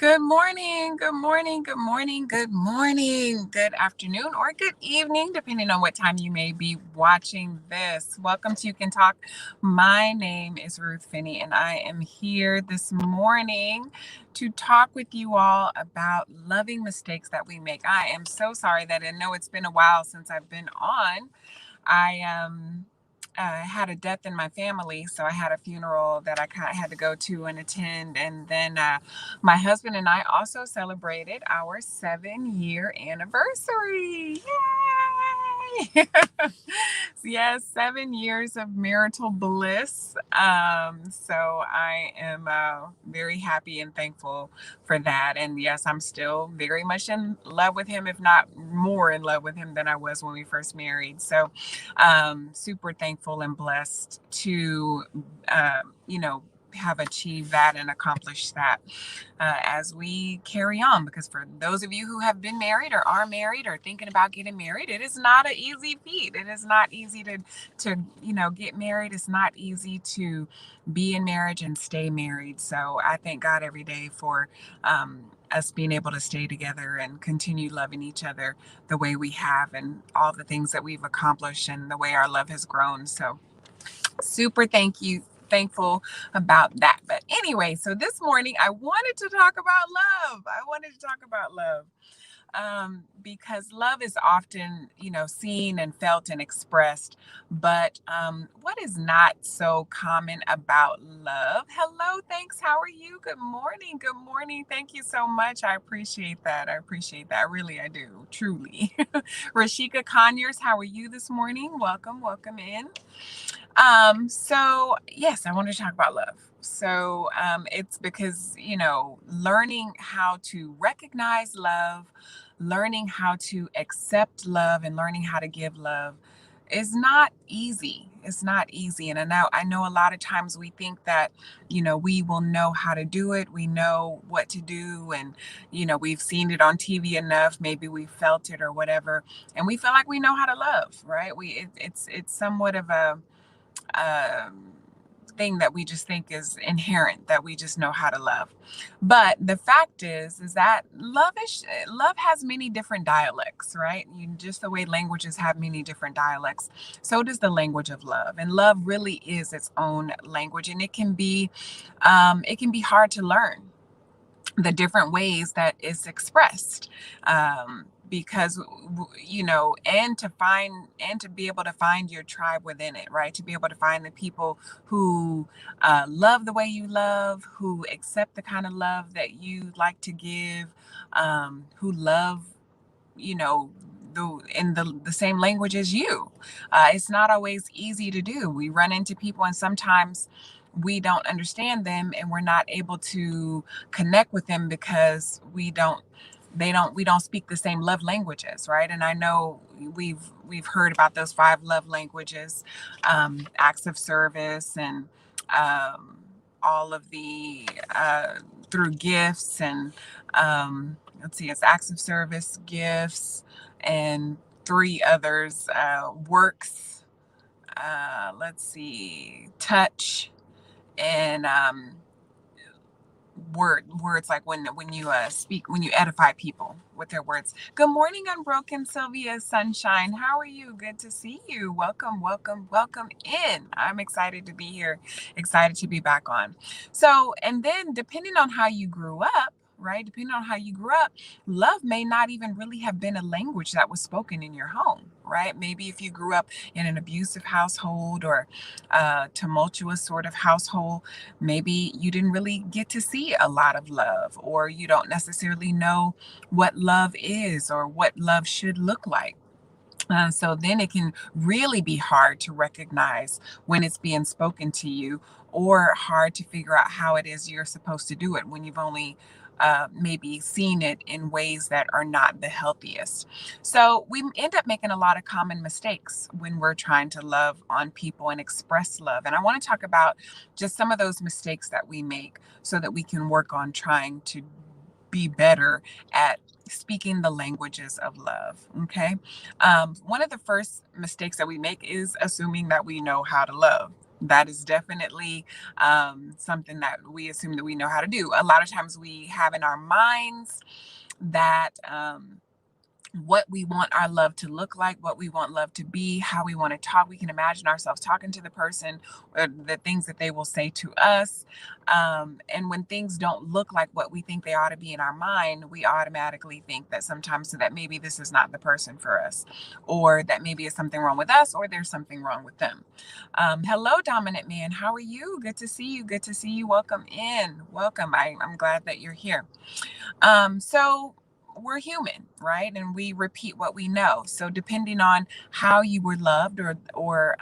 Good morning, good morning, good morning, good morning, good afternoon, or good evening, depending on what time you may be watching this. Welcome to You Can Talk. My name is Ruth Finney, and I am here this morning to talk with you all about loving mistakes that we make. I am so sorry that I know it's been a while since I've been on. I had a death in my family, so I had a funeral that I kind of had to go to and attend, and then my husband and I also celebrated our 7-year anniversary. Yay! Yes, 7 years of marital bliss. So I am very happy and thankful for that. And yes, I'm still very much in love with him, if not more in love with him than I was when we first married. So super thankful and blessed to, have achieved that and accomplished that as we carry on. Because for those of you who have been married or are married or thinking about getting married, it is not an easy feat. It is not easy to get married. It's not easy to be in marriage and stay married. So I thank God every day for us being able to stay together and continue loving each other the way we have, and all the things that we've accomplished and the way our love has grown. So super thankful about that. But anyway, so this morning I wanted to talk about love. I wanted to talk about love because love is often, seen and felt and expressed. But what is not so common about love? Hello, thanks. How are you? Good morning. Good morning. Thank you so much. I appreciate that. I appreciate that. Really, I do. Truly. Rashika Conyers, how are you this morning? Welcome. Welcome in. So yes, I want to talk about love. So it's because, learning how to recognize love, learning how to accept love, and learning how to give love is not easy. It's not easy. And I know a lot of times we think that, we will know how to do it. We know what to do. And, we've seen it on TV enough. Maybe we felt it or whatever. And we feel like we know how to love, right? It's somewhat of a um, thing that we just think is inherent, that we just know how to love. But the fact is that love has many different dialects, right? Just the way languages have many different dialects, so does the language of love. And love really is its own language, and it can be hard to learn the different ways that it's expressed, because and to be able to find your tribe within it, right? To be able to find the people who love the way you love, who accept the kind of love that you like to give, who love, you know in the same language as you. It's not always easy to do. We run into people, and sometimes we don't understand them, and we're not able to connect with them because we don't speak the same love languages, right? And I know we've heard about those 5 love languages, acts of service, and um, all of the through gifts, and let's see, it's acts of service, gifts, and 3 others, works, let's see, touch, and words, like when you speak, when you edify people with their words. Good morning, Unbroken Sylvia Sunshine. How are you? Good to see you. Welcome, welcome, welcome in. I'm excited to be here, excited to be back on. So, and then depending on how you grew up, right? Depending on how you grew up, love may not even really have been a language that was spoken in your home, right? Maybe if you grew up in an abusive household, or tumultuous sort of household, maybe you didn't really get to see a lot of love, or you don't necessarily know what love is or what love should look like. So then it can really be hard to recognize when it's being spoken to you, or hard to figure out how it is you're supposed to do it when you've only maybe seen it in ways that are not the healthiest. So we end up making a lot of common mistakes when we're trying to love on people and express love. And I want to talk about just some of those mistakes that we make, so that we can work on trying to be better at speaking the languages of love. Okay. One of the first mistakes that we make is assuming that we know how to love. That is definitely something that we assume that we know how to do. A lot of times we have in our minds that what we want our love to look like, what we want love to be, how we want to talk. We can imagine ourselves talking to the person or the things that they will say to us. And when things don't look like what we think they ought to be in our mind, we automatically think that sometimes that maybe this is not the person for us, or that maybe it's something wrong with us, or there's something wrong with them. Hello, Dominant Man. How are you? Good to see you. Good to see you. Welcome in. Welcome. I'm glad that you're here. So we're human, right? And we repeat what we know. So depending on how you were loved or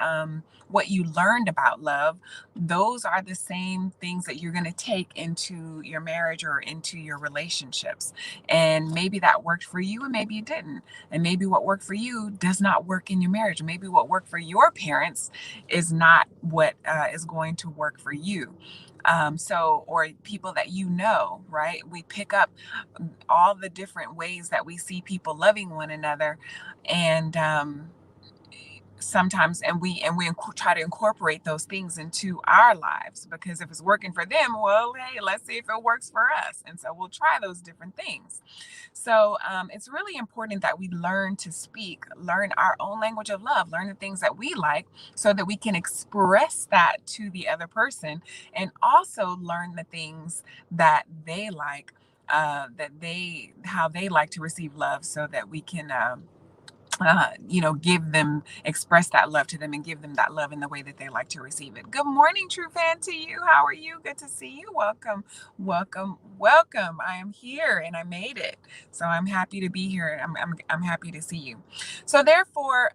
what you learned about love, those are the same things that you're going to take into your marriage or into your relationships. And maybe that worked for you and maybe it didn't. And maybe what worked for you does not work in your marriage. Or maybe what worked for your parents is not what is going to work for you. Or people that you know, right? We pick up all the different ways that we see people loving one another, and sometimes try to incorporate those things into our lives, because if it's working for them, well, hey, let's see if it works for us, and so we'll try those different things. So it's really important that we learn to speak, learn our own language of love, learn the things that we like, so that we can express that to the other person, and also learn the things that they like, that they how they like to receive love, so that we can give them, express that love to them, and give them that love in the way that they like to receive it. Good morning, true fan, to you. How are you? Good to see you. Welcome, welcome, welcome. I am here and I made it. So I'm happy to be here. I'm happy to see you. So therefore,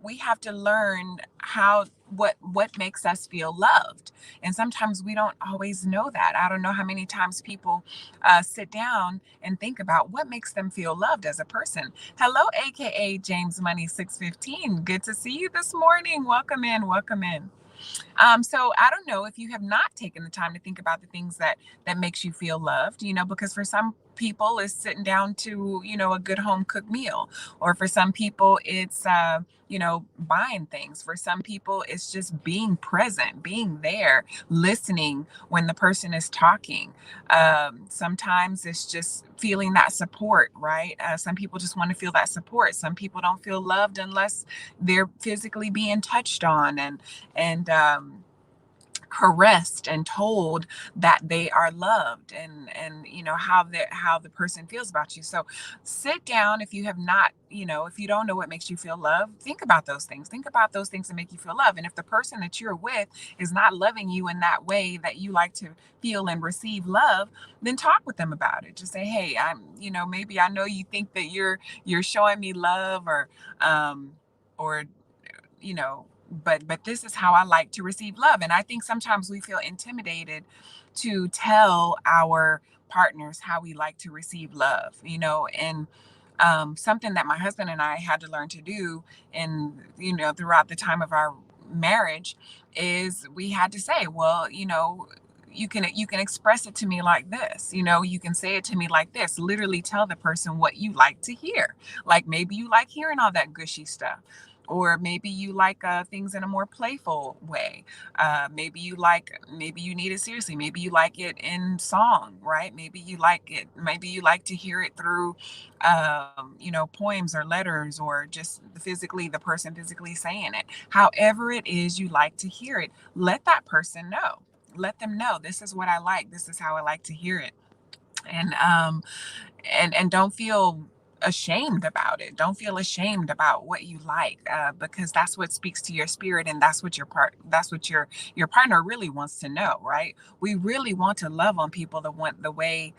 we have to learn what makes us feel loved. And sometimes we don't always know that. I don't know how many times people sit down and think about what makes them feel loved as a person. Hello, AKA James Money 615. Good to see you this morning. Welcome in. Welcome in. So I don't know if you have not taken the time to think about the things that makes you feel loved, because for some people it's sitting down to, a good home cooked meal, or for some people it's buying things. For some people it's just being present, being there, listening when the person is talking. Sometimes it's just feeling that support, right? Some people just want to feel that support. Some people don't feel loved unless they're physically being touched on and caressed and told that they are loved, and how the person feels about you. So sit down. If you have not, if you don't know what makes you feel loved, think about those things. Think about those things that make you feel love. And if the person that you're with is not loving you in that way that you like to feel and receive love, then talk with them about it. Just say, hey, maybe I know you think that you're showing me love, or you know but this is how I like to receive love. And I think sometimes we feel intimidated to tell our partners how we like to receive love, and something that my husband and I had to learn to do, and throughout the time of our marriage, is we had to say, well, you can express it to me like this. You can say it to me like this. Literally tell the person what you like to hear. Like, maybe you like hearing all that gushy stuff, or maybe you like things in a more playful way. Maybe you need it seriously. Maybe you like it in song, right? Maybe you like to hear it through poems or letters, or just the person physically saying it. However it is you like to hear it, let that person know. Let them know, this is what I like, this is how I like to hear it. And um and and don't feel ashamed about it. Don't feel ashamed about what you like, because that's what speaks to your spirit, and that's what your partner really wants to know, right? We really want to love on people the way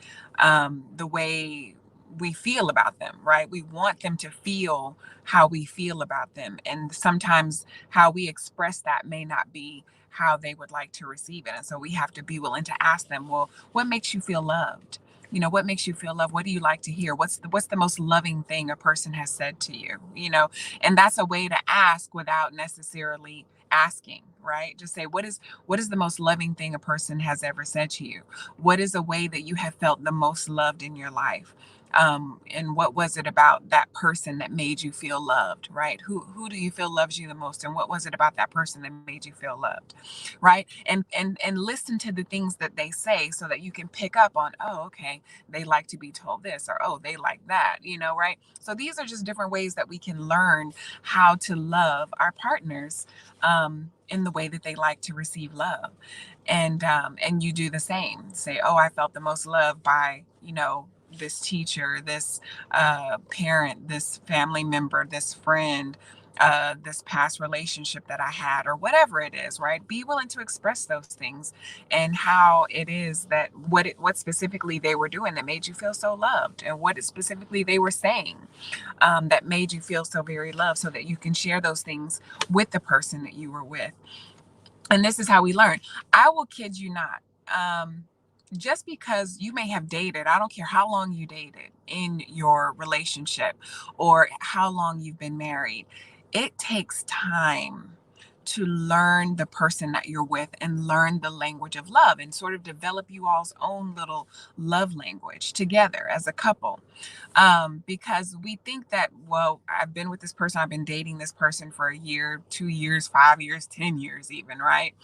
we feel about them, right? We want them to feel how we feel about them, and sometimes how we express that may not be how they would like to receive it. And so we have to be willing to ask them, well, what makes you feel loved? What makes you feel loved? What do you like to hear? What's the most loving thing a person has said to you? And that's a way to ask without necessarily asking, right? Just say, what is the most loving thing a person has ever said to you? What is a way that you have felt the most loved in your life? And what was it about that person that made you feel loved, right? Who do you feel loves you the most, and what was it about that person that made you feel loved, right? And listen to the things that they say so that you can pick up on, oh, okay, they like to be told this, or oh, they like that, right? So these are just different ways that we can learn how to love our partners, in the way that they like to receive love. And you do the same. Say, oh, I felt the most love by, this teacher, this parent, this family member, this friend, this past relationship that I had, or whatever it is, right? Be willing to express those things, and how it is that what specifically they were doing that made you feel so loved, and what it specifically they were saying, that made you feel so very loved, so that you can share those things with the person that you were with. And this is how we learn. I will kid you not. Just because you may have dated, I don't care how long you dated in your relationship or how long you've been married, it takes time to learn the person that you're with and learn the language of love, and sort of develop you all's own little love language together as a couple. Because we think that, well, I've been with this person, I've been dating this person for a year, 2 years, 5 years, 10 years, even, right?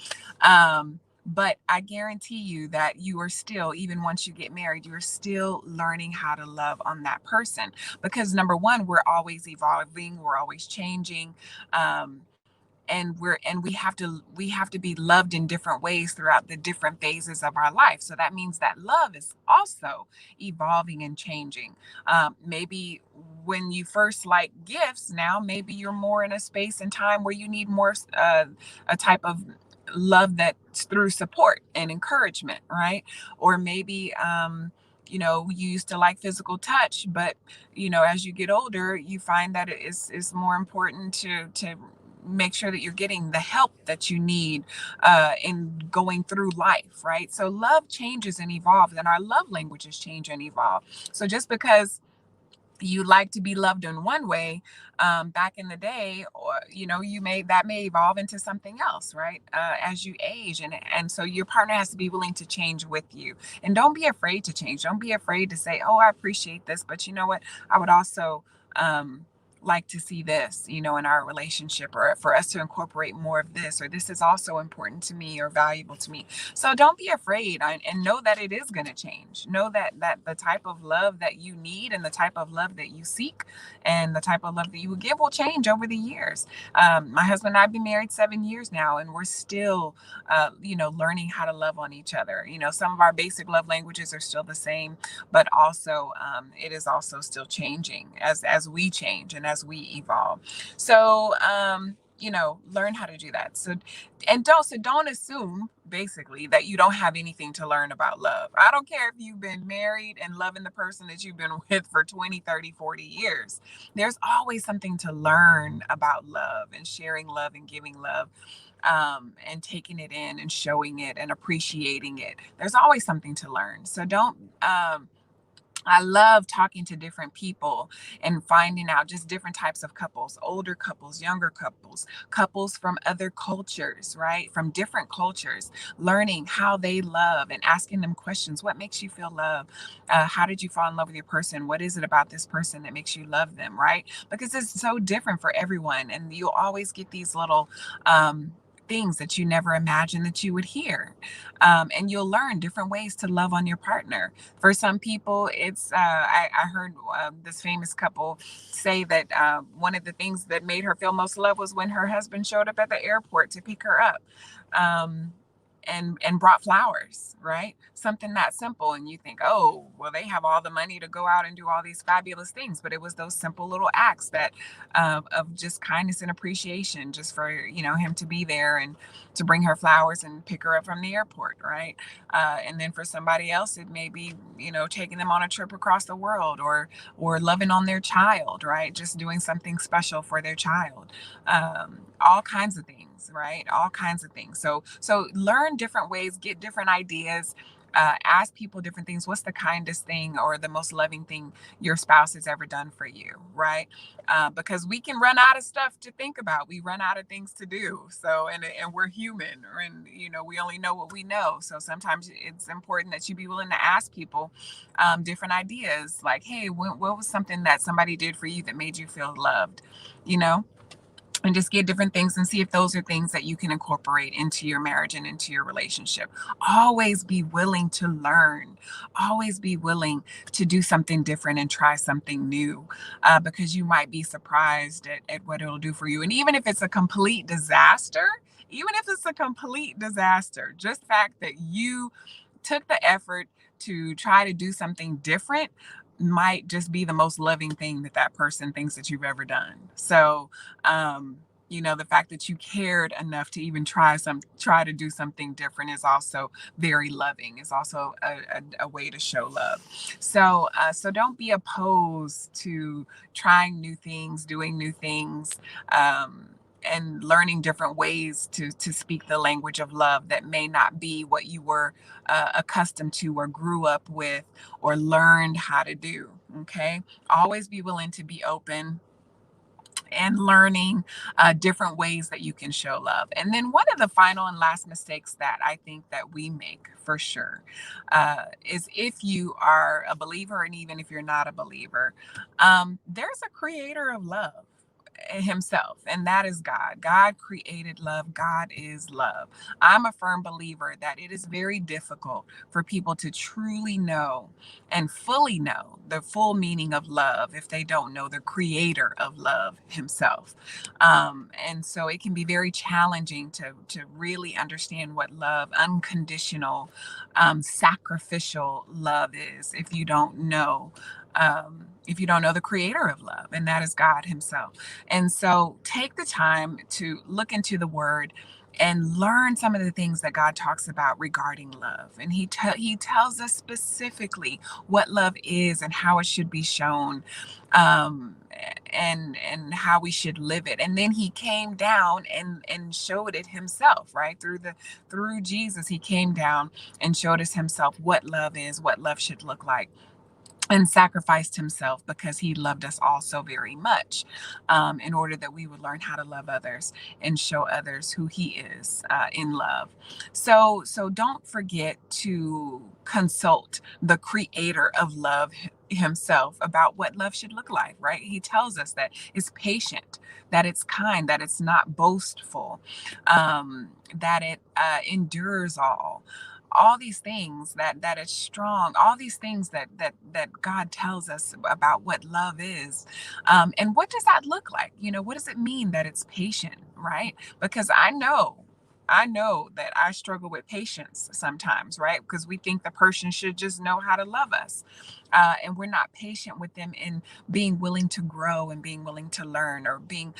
But I guarantee you that you are still, even once you get married, you're still learning how to love on that person. Because number one, we're always evolving, we're always changing. Um, and we have to be loved in different ways throughout the different phases of our life. So that means that love is also evolving and changing. Maybe when you first like gifts, now maybe you're more in a space and time where you need more, a type of love that's through support and encouragement, right? Or maybe, you used to like physical touch, but as you get older, you find that it's more important to make sure that you're getting the help that you need, in going through life, right? So love changes and evolves, and our love languages change and evolve. So just because you like to be loved in one way, back in the day, or you may evolve into something else, right? As you age, and so your partner has to be willing to change with you. And don't be afraid to change. Don't be afraid to say, oh, I appreciate this, but you know what, I would also, like to see this, in our relationship, or for us to incorporate more of this, or this is also important to me or valuable to me. So don't be afraid, and know that it is going to change. Know that the type of love that you need, and the type of love that you seek, and the type of love that you will give will change over the years. My husband and I have been married 7 years now, and we're still, learning how to love on each other. Some of our basic love languages are still the same, but also, it is also still changing as we change and as we evolve. So, learn how to do that. So don't assume, basically, that you don't have anything to learn about love. I don't care if you've been married and loving the person that you've been with for 20, 30, 40 years. There's always something to learn about love, and sharing love, and giving love, and taking it in, and showing it, and appreciating it. There's always something to learn. So don't, I love talking to different people and finding out just different types of couples, older couples, younger couples, couples from other cultures, right? From different cultures, learning how they love, and asking them questions. What makes you feel love? How did you fall in love with your person? What is it about this person that makes you love them, right? Because it's so different for everyone. And you'll always get these little, things that you never imagined that you would hear. And you'll learn different ways to love on your partner. For some people, I heard, this famous couple say that, one of the things that made her feel most love was when her husband showed up at the airport to pick her up. Um, and brought flowers, right? Something that simple. And you think, oh, well, they have all the money to go out and do all these fabulous things. But it was those simple little acts that, of just kindness and appreciation, just for, him to be there, and to bring her flowers and pick her up from the airport, right? And then for somebody else, it may be, taking them on a trip across the world, or loving on their child, right? Just doing something special for their child. All kinds of things, right? All kinds of things. So learn different ways, get different ideas, Ask people different things. What's the kindest thing or the most loving thing your spouse has ever done for you, right? Because we can run out of stuff to think about. We run out of things to do. So, and we're human, and we only know what we know. So sometimes it's important that you be willing to ask people different ideas, like, hey, what was something that somebody did for you that made you feel loved, you know? And just get different things and see if those are things that you can incorporate into your marriage and into your relationship. Always be willing to learn. Always be willing to do something different and try something new, because you might be surprised at what it'll do for you. And even if it's a complete disaster, just the fact that you took the effort to try to do something different might just be the most loving thing that that person thinks that you've ever done. So, the fact that you cared enough to even try to do something different is also very loving. It's also a way to show love. So don't be opposed to trying new things, doing new things. And learning different ways to speak the language of love that may not be what you were accustomed to or grew up with or learned how to do. Okay. Always be willing to be open and learning different ways that you can show love. And then one of the final and last mistakes that I think that we make for sure is, if you are a believer and even if you're not a believer, there's a creator of love himself, and that is God. God created love. God is love. I'm a firm believer that it is very difficult for people to truly know and fully know the full meaning of love if they don't know the creator of love himself. And so it can be very challenging to really understand what love, unconditional, sacrificial love is if you don't know the creator of love, and that is God himself. And so take the time to look into the word and learn some of the things that God talks about regarding love. And he tells us specifically what love is and how it should be shown, um, and how we should live it. And then he came down and showed it himself, right? Through Jesus, he came down and showed us himself what love is, what love should look like, and sacrificed himself because he loved us all so very much, in order that we would learn how to love others and show others who he is, in love. So don't forget to consult the creator of love himself about what love should look like, right? He tells us that it's patient, that it's kind, that it's not boastful, that it endures all these things, that it's strong, all these things that God tells us about what love is. And what does that look like? What does it mean that it's patient, right? Because I know that I struggle with patience sometimes, right? Because we think the person should just know how to love us. And we're not patient with them in being willing to grow and being willing to learn, or being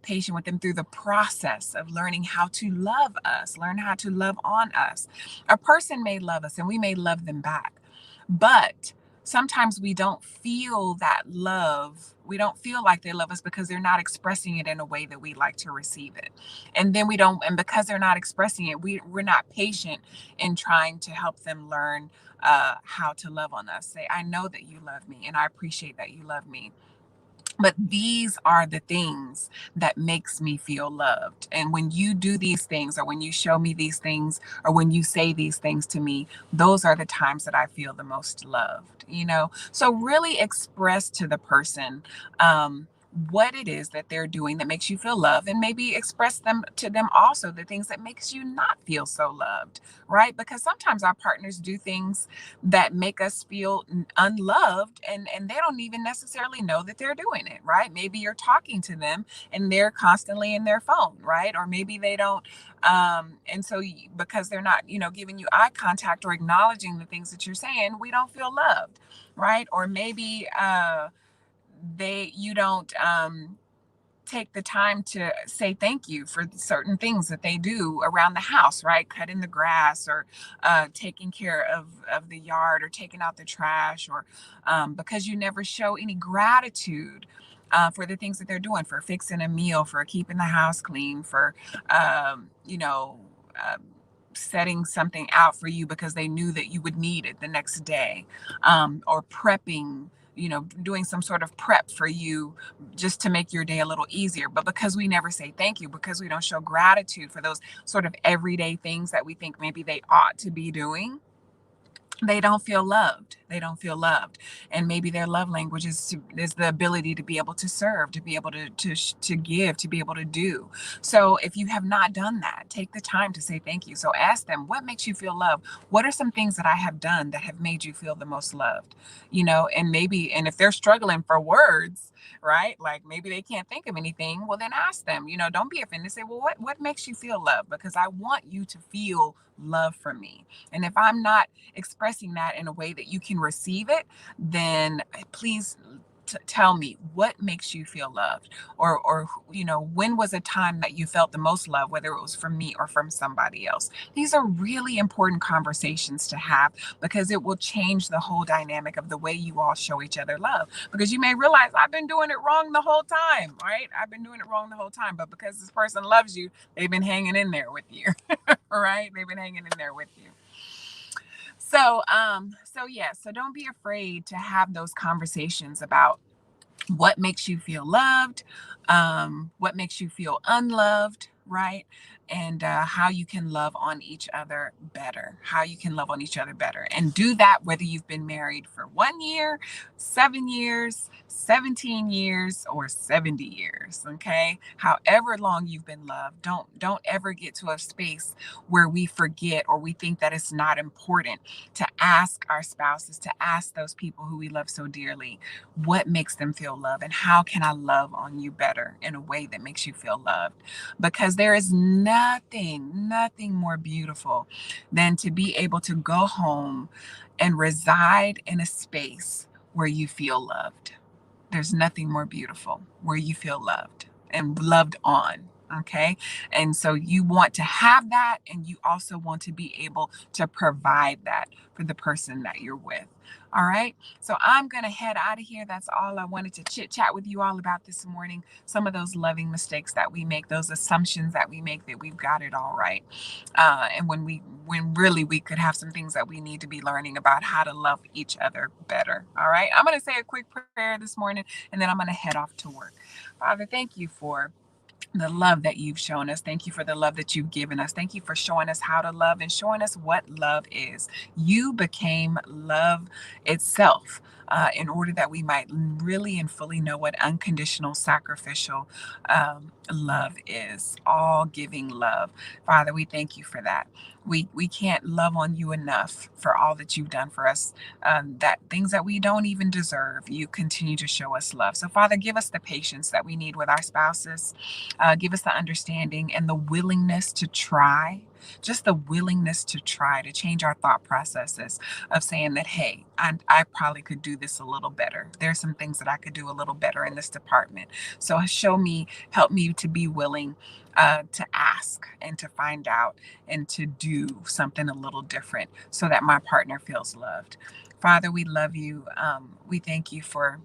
patient with them through the process of learning how to love us, learn how to love on us. A person may love us and we may love them back, but sometimes we don't feel that love. We don't feel like they love us because they're not expressing it in a way that we like to receive it. And then we don't, and because they're not expressing it, we're not patient in trying to help them learn how to love on us. Say, I know that you love me and I appreciate that you love me, but these are the things that makes me feel loved. And when you do these things, or when you show me these things, or when you say these things to me, those are the times that I feel the most loved. So really express to the person what it is that they're doing that makes you feel loved, and maybe express them to them also the things that makes you not feel so loved, right? Because sometimes our partners do things that make us feel unloved, and they don't even necessarily know that they're doing it, right? Maybe you're talking to them and they're constantly in their phone, right? Or maybe they don't, and so because they're not giving you eye contact or acknowledging the things that you're saying, we don't feel loved, right? Or maybe they you don't take the time to say thank you for certain things that they do around the house, right? Cutting the grass, or taking care of the yard, or taking out the trash, or because you never show any gratitude for the things that they're doing, for fixing a meal, for keeping the house clean, for, um, you know, uh, setting something out for you because they knew that you would need it the next day, or prepping, doing some sort of prep for you just to make your day a little easier. But because we never say thank you, because we don't show gratitude for those sort of everyday things that we think maybe they ought to be doing, they don't feel loved. They don't feel loved. And maybe their love language is the ability to be able to serve, to be able to give, to be able to do. So if you have not done that, take the time to say thank you. So ask them, what makes you feel loved? What are some things that I have done that have made you feel the most loved? And maybe, and if they're struggling for words, right? Like maybe they can't think of anything. Well, then ask them, don't be offended. Say, well, what makes you feel loved? Because I want you to feel love from me. And if I'm not expressing that in a way that you can receive it, then please tell me what makes you feel loved, or when was a time that you felt the most love, whether it was from me or from somebody else. These are really important conversations to have, because it will change the whole dynamic of the way you all show each other love. Because you may realize, I've been doing it wrong the whole time, right? I've been doing it wrong the whole time, but because this person loves you, they've been hanging in there with you. Right, they've been hanging in there with you. So don't be afraid to have those conversations about what makes you feel loved, what makes you feel unloved, right? And how you can love on each other better, how you can love on each other better. And do that whether you've been married for 1 year, 7 years, 17 years, or 70 years. Okay. However long you've been loved, don't ever get to a space where we forget or we think that it's not important to ask our spouses, to ask those people who we love so dearly, what makes them feel love, and how can I love on you better in a way that makes you feel loved. Because there is nothing more beautiful than to be able to go home and reside in a space where you feel loved. There's nothing more beautiful where you feel loved and loved on. Okay. And so you want to have that, and you also want to be able to provide that for the person that you're with. All right. So I'm going to head out of here. That's all I wanted to chit chat with you all about this morning. Some of those loving mistakes that we make, those assumptions that we make that we've got it all right. And when really we could have some things that we need to be learning about how to love each other better. All right. I'm going to say a quick prayer this morning, and then I'm going to head off to work. Father, thank you for the love that you've shown us. Thank you for the love that you've given us. Thank you for showing us how to love and showing us what love is. You became love itself. In order that we might really and fully know what unconditional, sacrificial love is, all giving love. Father, we thank you for that. We can't love on you enough for all that you've done for us, that things that we don't even deserve, you continue to show us love. So, Father, give us the patience that we need with our spouses. Give us the understanding and the willingness to try, just the willingness to try to change our thought processes of saying that, hey, I probably could do this a little better. There's some things that I could do a little better in this department. So help me to be willing to ask and to find out and to do something a little different so that my partner feels loved. Father, we love you. We thank you for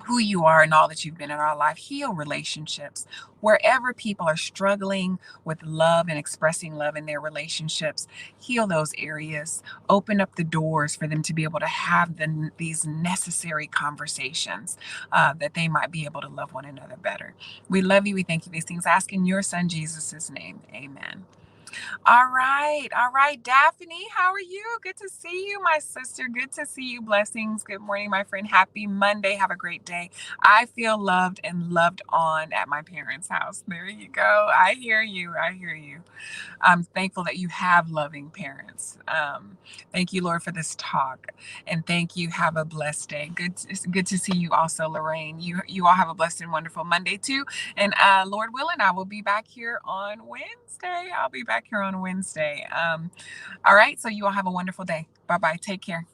who you are and all that you've been in our life. Heal relationships. Wherever people are struggling with love and expressing love in their relationships, heal those areas. Open up the doors for them to be able to have these necessary conversations, that they might be able to love one another better. We love you. We thank you these things. Ask in your son Jesus' name. Amen. All right. All right. Daphne, how are you? Good to see you, my sister. Good to see you. Blessings. Good morning, my friend. Happy Monday. Have a great day. I feel loved and loved on at my parents' house. There you go. I hear you. I hear you. I'm thankful that you have loving parents. Thank you, Lord, for this talk. And thank you. Have a blessed day. Good to see you also, Lorraine. You all have a blessed and wonderful Monday too. And Lord willing, I will be back here on Wednesday. I'll be back here on Wednesday. All right. So you all have a wonderful day. Bye bye. Take care.